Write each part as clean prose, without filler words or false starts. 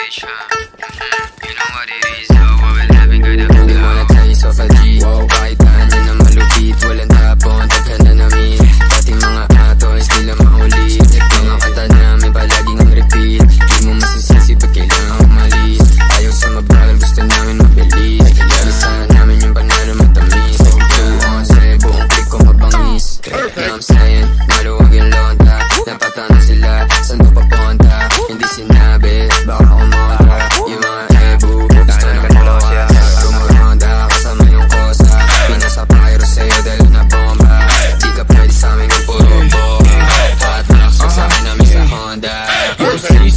bitch, you know what it is, so what will happen, gonna Di mo na tayo sa 5G. Kahit tahanan na malupit, walang tapon, taghan na namin. Dating mga atos, nila maulit. Mga kanta namin palaging ang repeat. Di mo masisisi, ba't kailangan umalis? Ayaw sa mabagal, gusto namin mabilis. Lalisahan namin yung panalo matamis. Buong sa buong click ko mabangis. Know what I'm saying? Maluwag yung lonta. Napatano sila, saan ko papunta? Hindi sinabi, baka kumontra. Yung mga ebu, gusto na kumawa. Tumuronda, kasama yung kosa. Pinasa pyro sa'yo dahil na bomba. Di ka pwede sa'min yung puro bomba. Hot rocks, kasama namin sa Honda.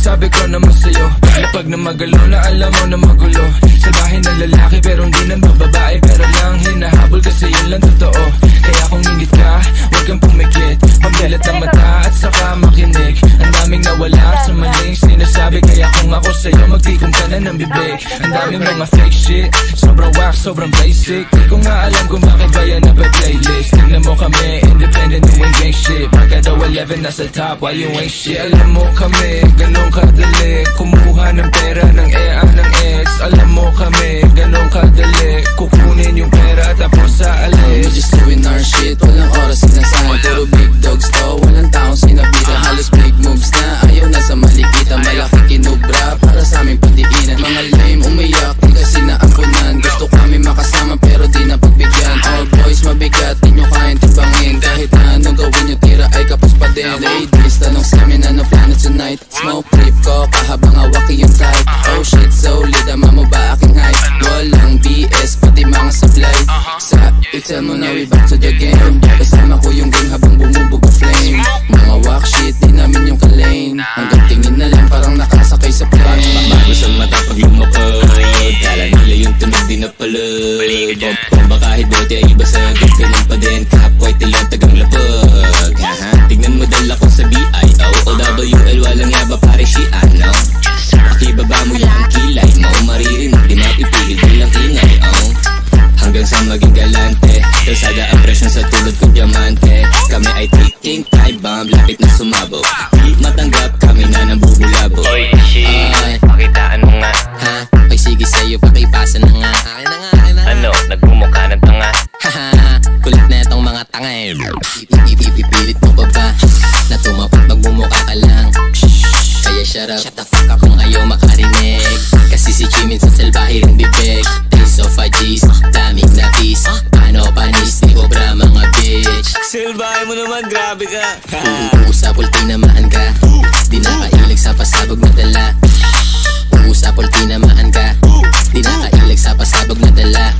Sabi ko naman sa'yo, lapag na magalo na alam mo na magulo. Sabahin ng lalaki pero hindi ng babae, pero lang hinahabol kasi yun lang totoo. Kaya kung ingit ka, huwag kang pumikit. Pagdalat ng mata at saka makinig. Ang daming nawala sa maling sinasabi, kaya kung ako sa'yo magtikom ka na ng bibig. Ang daming mga fake shit, sobrang wax, sobrang basic. Di ko nga alam kung bakit ba yan nape-playlist. Tignan mo kami, independent doing gang shit. Pagka daw 11 nasa top while you ain't shit. Alam mo kami, ganun kadali kumuha ng pera ng EA ng ex. Alam mo kami, ganun kadali kukunin yung pera tapos sa alis. We're just doing our shit, walang oras sinasahan. Puro big dogs to, walang taong sinabitan. Halos big moves na, ayaw na sa malikitan. Malaki kinubra para sa aming pagdiinan. Mga lame umiyak, di kasi naampunan. Gusto kami makasama pero di na pagbigyan. All boys mabigat, di nyo kayang tibangin. Kahit na anong gawin nyo, tira ay kapos pa din. Ladies, tanong sa amin ano plano tonight. Smoke trip ko, kahabang awaki yung type. Oh shit, solid, ama mo ba aking hype? Walang BS, pati mga supply. Sa tell mo na we back to the game. Kasama ko yung gang habang bumubog ang flame. Mga walk shit, di namin yung kalane. Hanggang tingin na lang parang nakasakay sa plane. Bago sa mata pag lumapag, kala nila yung tunog di napalag. Bomba kahit bote ay iba sa ganun pa din. Kapway tilang tagang lapag. Tignan mo dala ko sa BIO OWL, walang yaba pare si ano. Pakibaba mo yung kilay mo, maririnig di mapipigil bilang ingay. Hanggang sa maging galante, kalsada ang presyon sa tulad kong diamante. Kami ay taking time bomb, lapit na sumabog. Di matanggap, kami na nang bubulabog. Oy, shit, pakitaan mo nga. Ha? Ay sige sa'yo, pakipasa na nga. Akin na nga, akin na nga. Ano, nagmumukha ng tanga? Haha, kulit na itong mga tanga eh. Ipipilit mo pa ba na tumapat magmumukha ka lang? Kaya shut the fuck up kung ayaw makarinig. Kasi si Jimin sa salbahe rin bibig. Taste of a G's, daming napis. Ano panis, ni Cobra mga bitch. Salbahe mo naman, grabe ka. Uusapol, tinamaan ka. Di nakailig sa pasabog na dala. Uusapol, tinamaan ka. Di nakailig sa pasabog na dala.